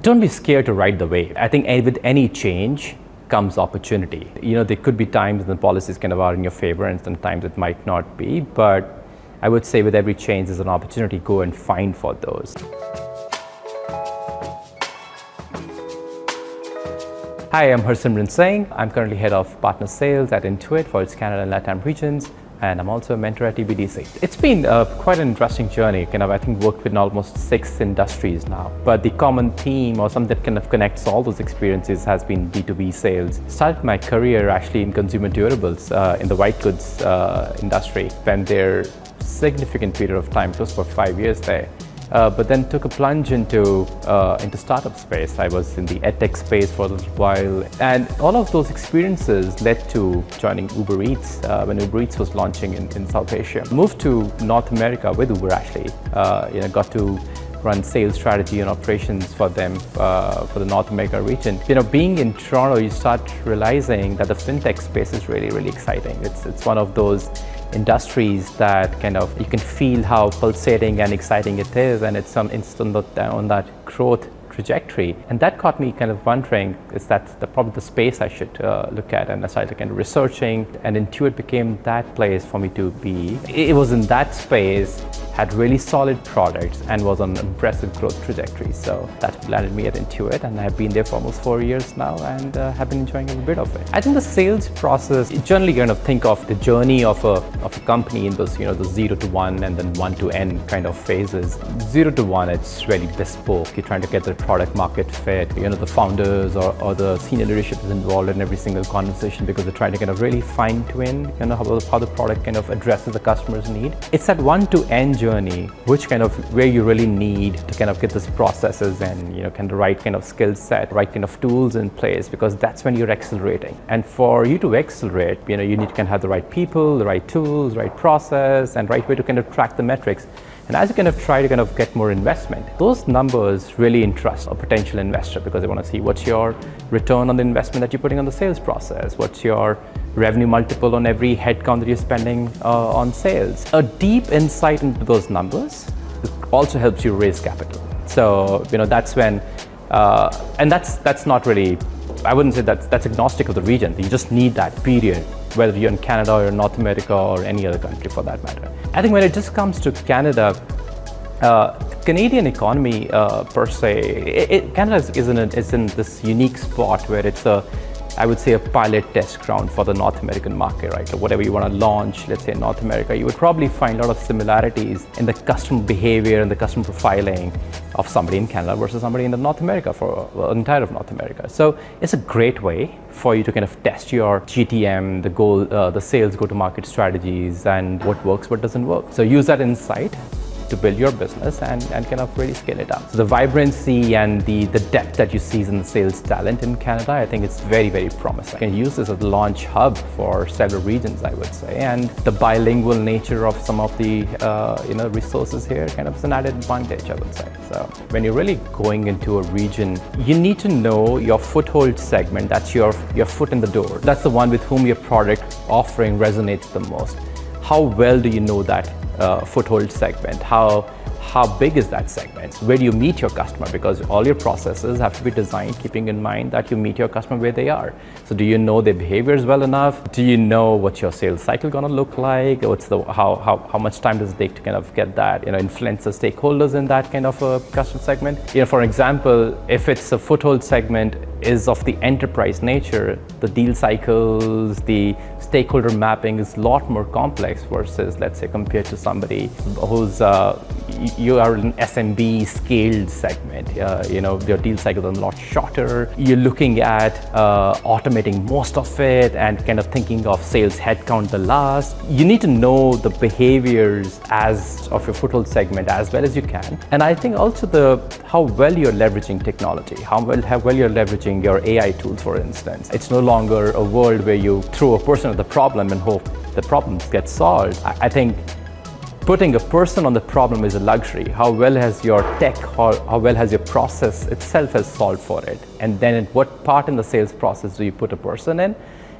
Don't be scared to ride the wave. I think with any change comes opportunity. There could be times when policies kind of are in your favor and sometimes it might not be, but I would say with every change there's an opportunity. Go and find for those. Hi, I'm Harsimran Singh. I'm currently head of partner sales at Intuit for its Canada and LATAM regions, and I'm also a mentor at TBDC. It's been quite an interesting journey. I think worked with almost 6 industries now. But the common theme or something that kind of connects all those experiences has been B2B sales. Started my career actually in consumer durables in the white goods industry. Spent there significant period of time, close to 5 years there. But then took a plunge into startup space. I was in the edtech space for a little while, and all of those experiences led to joining Uber Eats when Uber Eats was launching in South Asia. Moved to North America with Uber actually. Got to run sales strategy and operations for them for the North America region. Being in Toronto, you start realizing that the fintech space is really, really exciting. It's one of those industries that you can feel how pulsating and exciting it is, and it's on that growth trajectory. And that got me kind of wondering, is that probably the space I should look at? And I started kind of researching, and Intuit became that place for me to be. It was in that space, had really solid products and was on an impressive growth trajectory. So that landed me at Intuit, and I've been there for almost 4 years now and have been enjoying every bit of it. I think the sales process, generally kind of think of the journey of a company in those, the 0 to 1 and then 1 to N kind of phases. 0 to 1, it's really bespoke. You're trying to get the product market fit. The founders or the senior leadership is involved in every single conversation because they're trying to kind of really fine tune how the product kind of addresses the customer's need. It's that 1 to N journey, where you really need to kind of get these processes and the right kind of skill set, right kind of tools in place, because that's when you're accelerating. And for you to accelerate, you need to kind of have the right people, the right tools, right process, and right way to kind of track the metrics. And as you kind of try to kind of get more investment, those numbers really interest a potential investor because they want to see what's your return on the investment that you're putting on the sales process, what's your revenue multiple on every headcount that you're spending on sales. A deep insight into those numbers also helps you raise capital. So that's when, and that's not really, I wouldn't say that's agnostic of the region. You just need that period, whether you're in Canada or North America or any other country for that matter. I think when it just comes to Canada, Canadian economy per se, Canada is in this unique spot where it's I would say a pilot test ground for the North American market, right? So whatever you want to launch, let's say in North America, you would probably find a lot of similarities in the customer behavior and the customer profiling of somebody in Canada versus somebody in North America entire of North America. So it's a great way for you to kind of test your GTM, the sales go-to-market strategies, and what works, what doesn't work. So use that insight to build your business and kind of really scale it up. So the vibrancy and the depth that you see in the sales talent in Canada, I think it's very, very promising. You can use this as a launch hub for several regions, I would say. And the bilingual nature of some of the resources here kind of is an added advantage, I would say. So when you're really going into a region, you need to know your foothold segment. That's your foot in the door. That's the one with whom your product offering resonates the most. How well do you know that foothold segment? How big is that segment? Where do you meet your customer? Because all your processes have to be designed keeping in mind that you meet your customer where they are. So do you know their behaviors well enough? Do you know what your sales cycle gonna look like? How much time does it take to kind of get that, influence the stakeholders in that kind of a customer segment? For example, if it's a foothold segment is of the enterprise nature, the deal cycles, the stakeholder mapping is a lot more complex versus, let's say, compared to somebody who's you are an SMB scaled segment. Your deal cycles are a lot shorter. You're looking at automating most of it and kind of thinking of sales headcount the last. You need to know the behaviors of your foothold segment as well as you can. And I think also how well you're leveraging technology, how well you're leveraging your AI tools, for instance. It's no longer a world where you throw a person at the problem and hope the problem gets solved. I think putting a person on the problem is a luxury. How well has your tech, how well has your process itself has solved for it? And then what part in the sales process do you put a person in?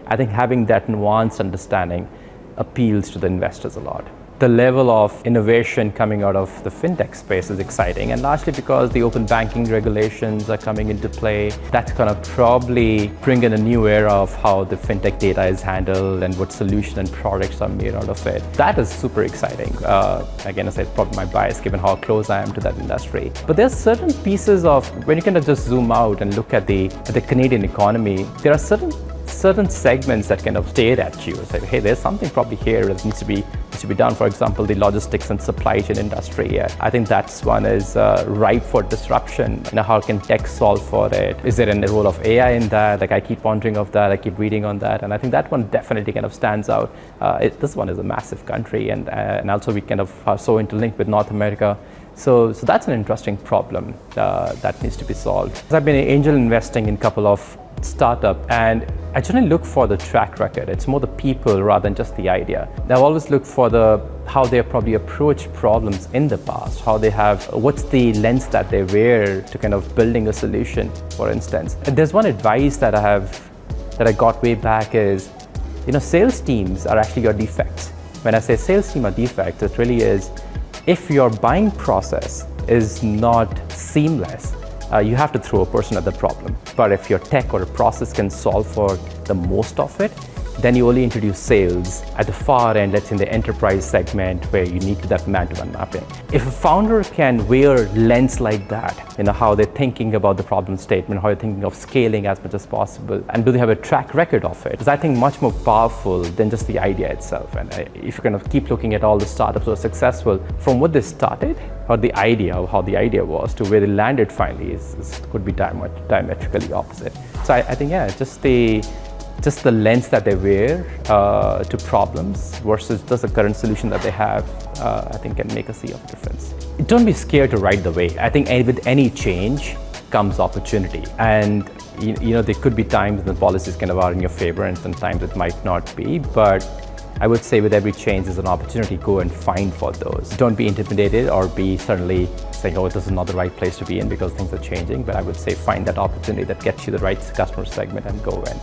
I think having that nuanced understanding appeals to the investors a lot. the level of innovation coming out of the fintech space is exciting, and largely because the open banking regulations are coming into play. That's going to probably bring in a new era of how the fintech data is handled and what solution and products are made out of it. That is super exciting. Again, I said probably my bias given how close I am to that industry. But there's certain pieces of, when you kind of just zoom out and look at the Canadian economy, there are certain segments that kind of stare at you and say, hey, there's something probably here that needs to be done. For example, the logistics and supply chain industry. I think that's one is ripe for disruption. How can tech solve for it? Is there a role of AI in that? Like, I keep wondering of that. I keep reading on that, and I think that one definitely kind of stands out. This one is a massive country, and also we kind of are so interlinked with North America. So that's an interesting problem that needs to be solved. I've been angel investing in a couple of startup, and I generally look for the track record. It's more the people rather than just the idea. I've always looked for how they probably approached problems in the past, how they have, what's the lens that they wear to kind of building a solution, for instance. And there's one advice that I got way back is, sales teams are actually your defects. When I say sales team are defects, it really is, if your buying process is not seamless, you have to throw a person at the problem. But if your tech or a process can solve for the most of it, then you only introduce sales at the far end, let's say in the enterprise segment where you need that man-to-man mapping. If a founder can wear a lens like that, how they're thinking about the problem statement, how they're thinking of scaling as much as possible, and do they have a track record of it, is I think much more powerful than just the idea itself. And if you kind of keep looking at all the startups that are successful, from what they started, or the idea of how the idea was to where they landed finally could be diametrically opposite. So I think, just the lens that they wear to problems versus just the current solution that they have, I think can make a sea of difference. Don't be scared to ride the wave. I think with any change comes opportunity. And there could be times when the policies kind of are in your favor and sometimes it might not be, but I would say with every change there's an opportunity. Go and find for those. Don't be intimidated or be suddenly saying, oh, this is not the right place to be in because things are changing. But I would say find that opportunity that gets you the right customer segment and go in.